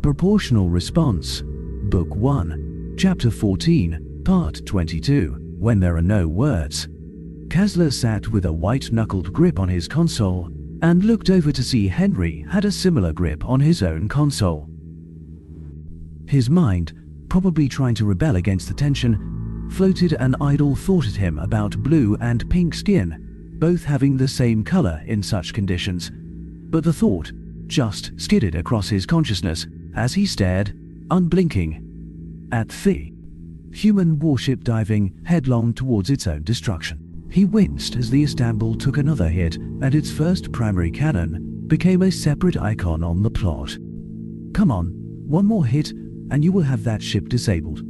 Proportional Response, Book 1, Chapter 14, Part 22, When There Are No Words. Kasler sat with a white-knuckled grip on his console and looked over to see Henry had a similar grip on his own console. His mind, probably trying to rebel against the tension, floated an idle thought at him about blue and pink skin, both having the same color in such conditions, but the thought just skidded across his consciousness as he stared, unblinking, at the human warship diving headlong towards its own destruction. He winced as the Istanbul took another hit and its first primary cannon became a separate icon on the plot. Come on, one more hit and you will have that ship disabled.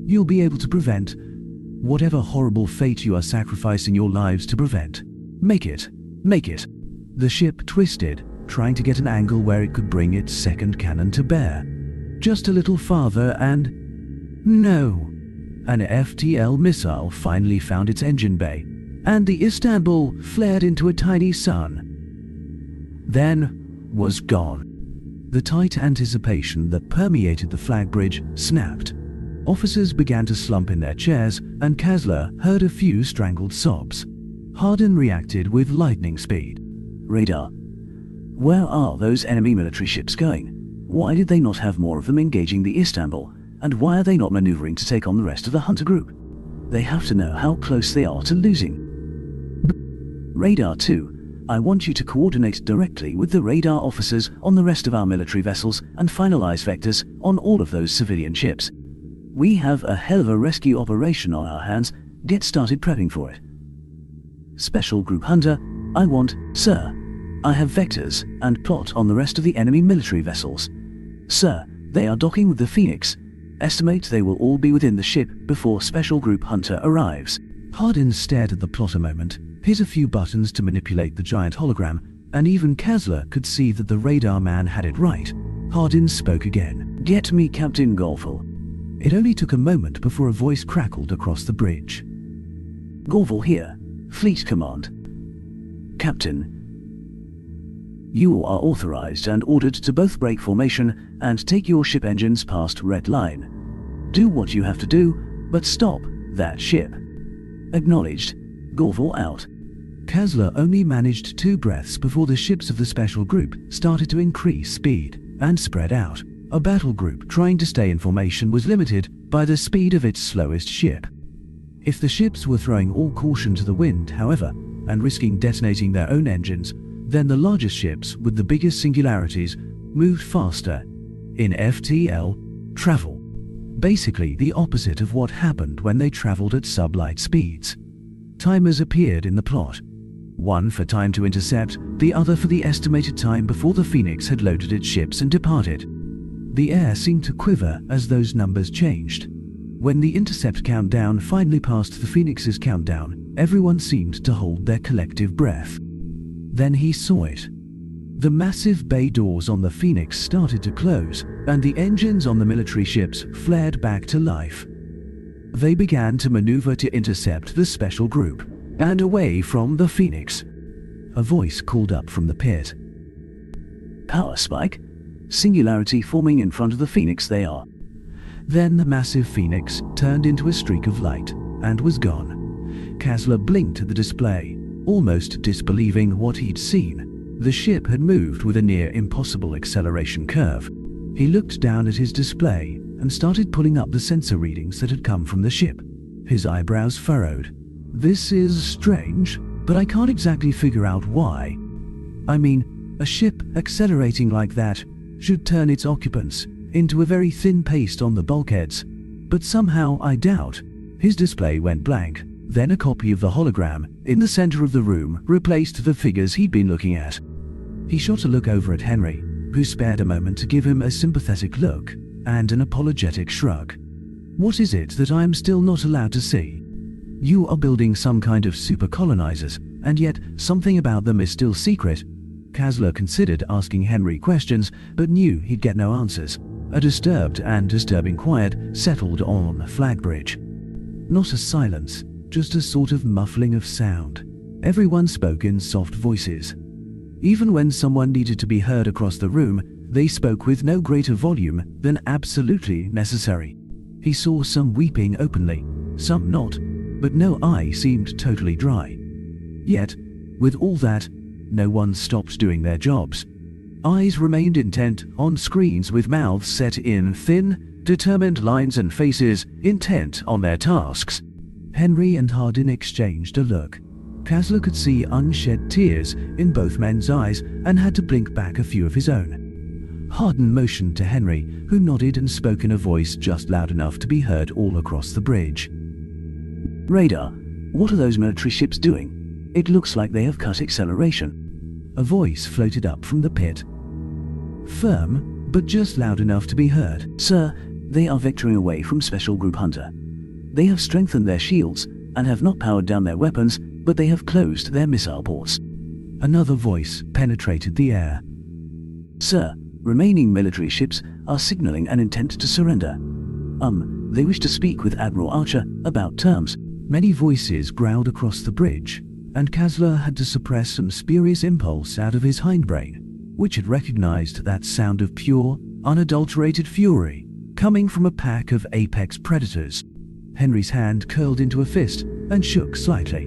You'll be able to prevent whatever horrible fate you are sacrificing your lives to prevent. Make it. Make it. The ship twisted, trying to get an angle where it could bring its second cannon to bear. Just a little farther and... no. An FTL missile finally found its engine bay, and the Istanbul flared into a tiny sun. Then was gone. The tight anticipation that permeated the flag bridge snapped. Officers began to slump in their chairs, and Kasler heard a few strangled sobs. Hardin reacted with lightning speed. Radar. Where are those enemy military ships going? Why did they not have more of them engaging the Istanbul? And why are they not maneuvering to take on the rest of the Hunter group? They have to know how close they are to losing. Radar 2. I want you to coordinate directly with the radar officers on the rest of our military vessels and finalize vectors on all of those civilian ships. We have a hell of a rescue operation on our hands. Get started prepping for it. Special Group Hunter. I want, sir. I have vectors and plot on the rest of the enemy military vessels. Sir, they are docking with the Phoenix. Estimate they will all be within the ship before Special Group Hunter arrives. Hardin stared at the plot a moment, hit a few buttons to manipulate the giant hologram, and even Kasler could see that the radar man had it right. Hardin spoke again. Get me Captain Gorval. It only took a moment before a voice crackled across the bridge. Gorval here. Fleet Command. Captain, you are authorized and ordered to both break formation and take your ship engines past Red Line. Do what you have to do, but stop that ship. Acknowledged. Gorval out. Kasler only managed 2 breaths before the ships of the special group started to increase speed and spread out. A battle group trying to stay in formation was limited by the speed of its slowest ship. If the ships were throwing all caution to the wind, however, and risking detonating their own engines, then the largest ships with the biggest singularities moved faster in FTL travel. Basically the opposite of what happened when they traveled at sublight speeds. Timers appeared in the plot. One for time to intercept, the other for the estimated time before the Phoenix had loaded its ships and departed. The air seemed to quiver as those numbers changed. When the intercept countdown finally passed the Phoenix's countdown, everyone seemed to hold their collective breath. Then he saw it. The massive bay doors on the Phoenix started to close, and the engines on the military ships flared back to life. They began to maneuver to intercept the special group, and away from the Phoenix. A voice called up from the pit. Power spike. Singularity forming in front of the Phoenix they are. Then the massive Phoenix turned into a streak of light and was gone. Kasler blinked at the display, almost disbelieving what he'd seen. The ship had moved with a near impossible acceleration curve. He looked down at his display and started pulling up the sensor readings that had come from the ship. His eyebrows furrowed. This is strange, but I can't exactly figure out why. I mean, a ship accelerating like that should turn its occupants into a very thin paste on the bulkheads, but somehow I doubt. His display went blank. Then a copy of the hologram in the center of the room replaced the figures he'd been looking at. He shot a look over at Henry, who spared a moment to give him a sympathetic look and an apologetic shrug. What is it that I am still not allowed to see? You are building some kind of super colonizers, and yet something about them is still secret. Kasler considered asking Henry questions, but knew he'd get no answers. A disturbed and disturbing quiet settled on Flagbridge. Not a silence, just a sort of muffling of sound. Everyone spoke in soft voices. Even when someone needed to be heard across the room, They spoke with no greater volume than absolutely necessary. He saw some weeping openly, some not, but no eye seemed totally dry. Yet, with all that, no one stopped doing their jobs. Eyes remained intent on screens with mouths set in thin, determined lines and faces intent on their tasks. Henry and Hardin exchanged a look. Kasler could see unshed tears in both men's eyes and had to blink back a few of his own. Hardin motioned to Henry, who nodded and spoke in a voice just loud enough to be heard all across the bridge. Radar, what are those military ships doing? It looks like they have cut acceleration. A voice floated up from the pit. Firm, but just loud enough to be heard. Sir, they are vectoring away from Special Group Hunter. They have strengthened their shields and have not powered down their weapons, but they have closed their missile ports. Another voice penetrated the air. Sir, remaining military ships are signaling an intent to surrender. They wish to speak with Admiral Archer about terms. Many voices growled across the bridge, and Kasler had to suppress some spurious impulse out of his hindbrain, which had recognized that sound of pure, unadulterated fury coming from a pack of apex predators. Henry's hand curled into a fist and shook slightly.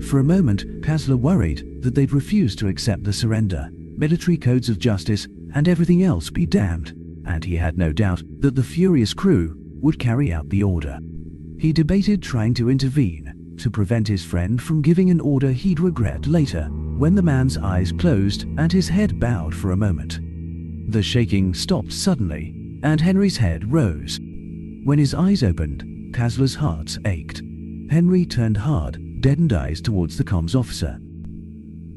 For a moment, Kasler worried that they'd refuse to accept the surrender, military codes of justice, and everything else be damned, and he had no doubt that the furious crew would carry out the order. He debated trying to intervene to prevent his friend from giving an order he'd regret later, when the man's eyes closed and his head bowed for a moment. The shaking stopped suddenly, and Henry's head rose. When his eyes opened, Kasler's heart ached. Henry turned hard, deadened eyes towards the comms officer.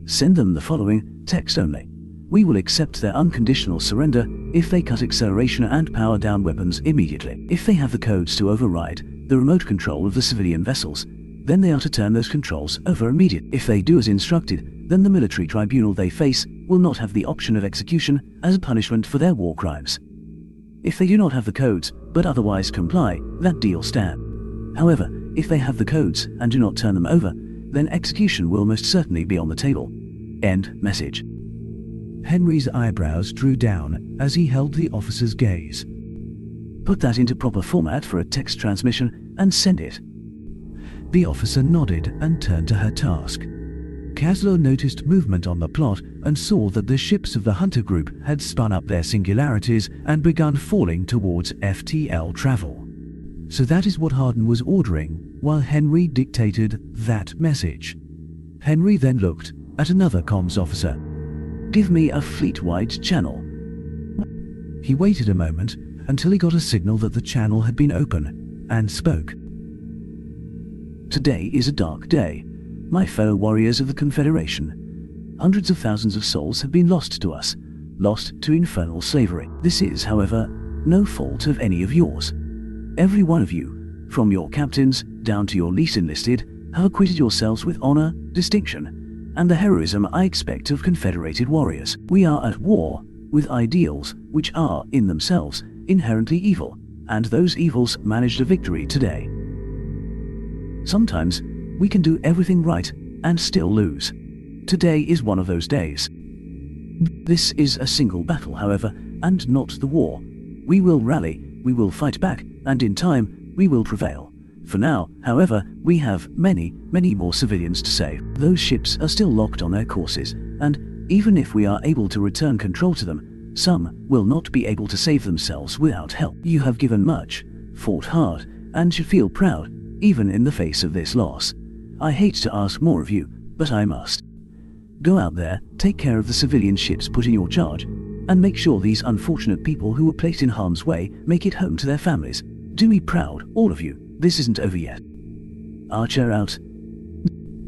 Send them the following, text only. We will accept their unconditional surrender if they cut acceleration and power down weapons immediately. If they have the codes to override the remote control of the civilian vessels, then they are to turn those controls over immediately. If they do as instructed, then the military tribunal they face will not have the option of execution as a punishment for their war crimes. If they do not have the codes, but otherwise comply, that deal stands. However, if they have the codes and do not turn them over, then execution will most certainly be on the table. End message. Henry's eyebrows drew down as he held the officer's gaze. Put that into proper format for a text transmission and send it. The officer nodded and turned to her task. Kasler noticed movement on the plot and saw that the ships of the Hunter Group had spun up their singularities and begun falling towards FTL travel. So that is what Hardin was ordering while Henry dictated that message. Henry then looked at another comms officer. Give me a fleet-wide channel. He waited a moment until he got a signal that the channel had been open, and spoke. Today is a dark day, my fellow warriors of the Confederation. Hundreds of thousands of souls have been lost to us, lost to infernal slavery. This is, however, no fault of any of yours. Every one of you, from your captains down to your least enlisted, have acquitted yourselves with honor, distinction, and the heroism I expect of Confederated warriors. We are at war with ideals which are, in themselves, inherently evil, and those evils managed a victory today. Sometimes, we can do everything right and still lose. Today is one of those days. This is a single battle, however, and not the war. We will rally, we will fight back, and in time, we will prevail. For now, however, we have many more civilians to save. Those ships are still locked on their courses, and even if we are able to return control to them, some will not be able to save themselves without help. You have given much, fought hard, and should feel proud, even in the face of this loss. I hate to ask more of you, but I must. Go out there, take care of the civilian ships put in your charge, and make sure these unfortunate people who were placed in harm's way make it home to their families. Do me proud, all of you. This isn't over yet. Archer out.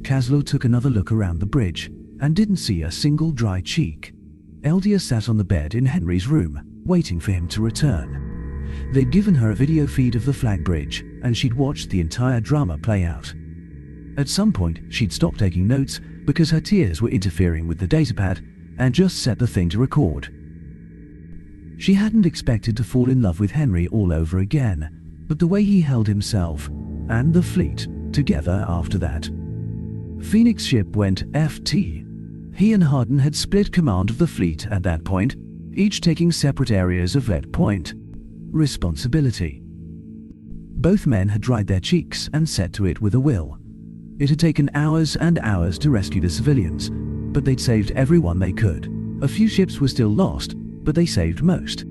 Kasler took another look around the bridge and didn't see a single dry cheek. Eldia sat on the bed in Henry's room, waiting for him to return. They'd given her a video feed of the flag bridge, and she'd watched the entire drama play out. At some point, she'd stopped taking notes because her tears were interfering with the datapad and just set the thing to record. She hadn't expected to fall in love with Henry all over again, but the way he held himself and the fleet together after that. Phoenix ship went FT. He and Hardin had split command of the fleet at that point. each taking separate areas of that point. Responsibility. Both men had dried their cheeks and set to it with a will. It had taken hours and hours to rescue the civilians, but they'd saved everyone they could. A few ships were still lost, but they saved most.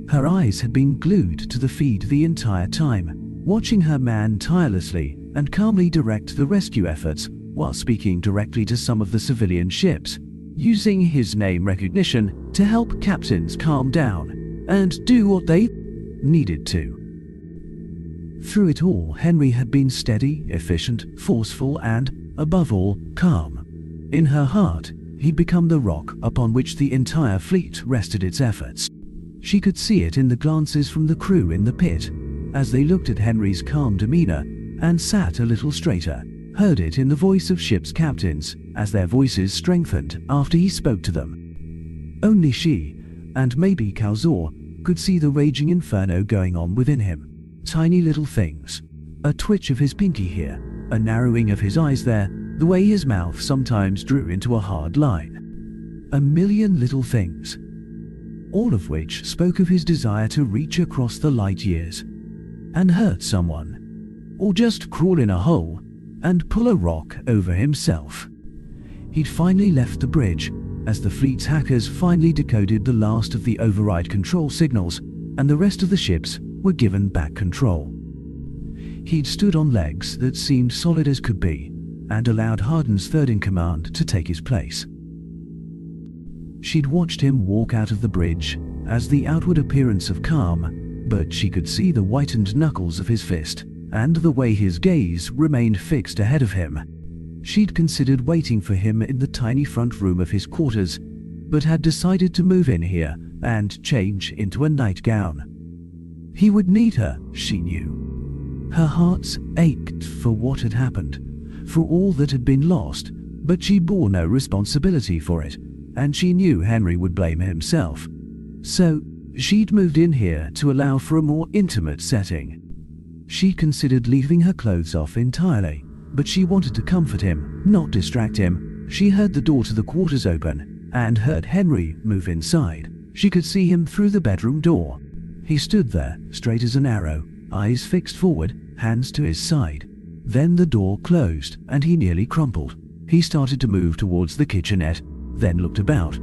Her eyes had been glued to the feed the entire time, watching her man tirelessly and calmly direct the rescue efforts while speaking directly to some of the civilian ships, using his name recognition to help captains calm down and do what they needed to. Through it all, Henry had been steady, efficient, forceful, and, above all, calm. In her heart, he'd become the rock upon which the entire fleet rested its efforts. She could see it in the glances from the crew in the pit, as they looked at Henry's calm demeanor and sat a little straighter, heard it in the voice of ship's captains as their voices strengthened after he spoke to them. Only she, and maybe Calzor, could see the raging inferno going on within him. Tiny little things. A twitch of his pinky here, a narrowing of his eyes there, the way his mouth sometimes drew into a hard line. A million little things. All of which spoke of his desire to reach across the light years and hurt someone, or just crawl in a hole and pull a rock over himself. He'd finally left the bridge as the fleet's hackers finally decoded the last of the override control signals and the rest of the ships were given back control. He'd stood on legs that seemed solid as could be and allowed Hardin's third-in-command to take his place. She'd watched him walk out of the bridge as the outward appearance of calm, but she could see the whitened knuckles of his fist and the way his gaze remained fixed ahead of him. She'd considered waiting for him in the tiny front room of his quarters, but had decided to move in here and change into a nightgown. He would need her, she knew. Her heart ached for what had happened, for all that had been lost, but she bore no responsibility for it, and she knew Henry would blame himself. So, she'd moved in here to allow for a more intimate setting. She considered leaving her clothes off entirely, but she wanted to comfort him, not distract him. She heard the door to the quarters open, and heard Henry move inside. She could see him through the bedroom door. He stood there, straight as an arrow, eyes fixed forward, hands to his side. Then the door closed, and he nearly crumpled. He started to move towards the kitchenette, then looked about.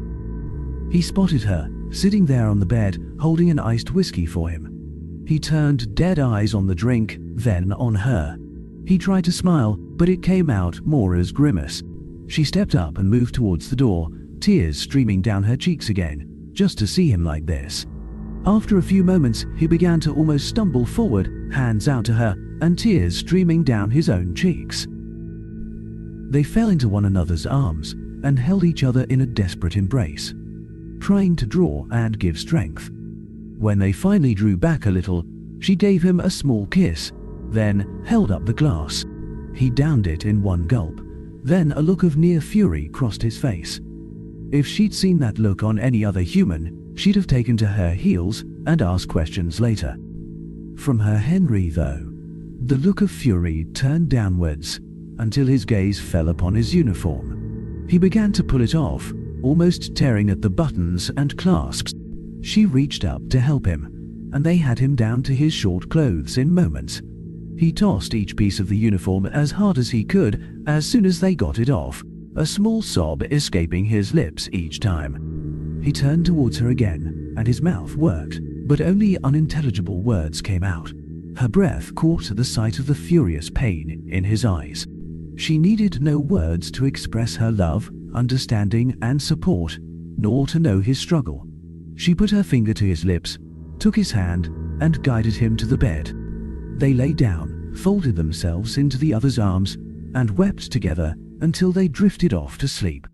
He spotted her, sitting there on the bed, holding an iced whiskey for him. He turned dead eyes on the drink, then on her. He tried to smile, but it came out more as grimace. She stepped up and moved towards the door, tears streaming down her cheeks again, just to see him like this. After a few moments, he began to almost stumble forward, hands out to her, and tears streaming down his own cheeks. They fell into one another's arms and held each other in a desperate embrace, trying to draw and give strength. When they finally drew back a little, she gave him a small kiss, then held up the glass. He downed it in one gulp. Then a look of near fury crossed his face. If she'd seen that look on any other human, she'd have taken to her heels and asked questions later. From her Henry, though, the look of fury turned downwards until his gaze fell upon his uniform. He began to pull it off, almost tearing at the buttons and clasps. She reached up to help him, and they had him down to his short clothes in moments. He tossed each piece of the uniform as hard as he could as soon as they got it off, a small sob escaping his lips each time. He turned towards her again, and his mouth worked, but only unintelligible words came out. Her breath caught at the sight of the furious pain in his eyes. She needed no words to express her love, understanding, and support, nor to know his struggle. She put her finger to his lips, took his hand, and guided him to the bed. They lay down, folded themselves into the other's arms, and wept together until they drifted off to sleep.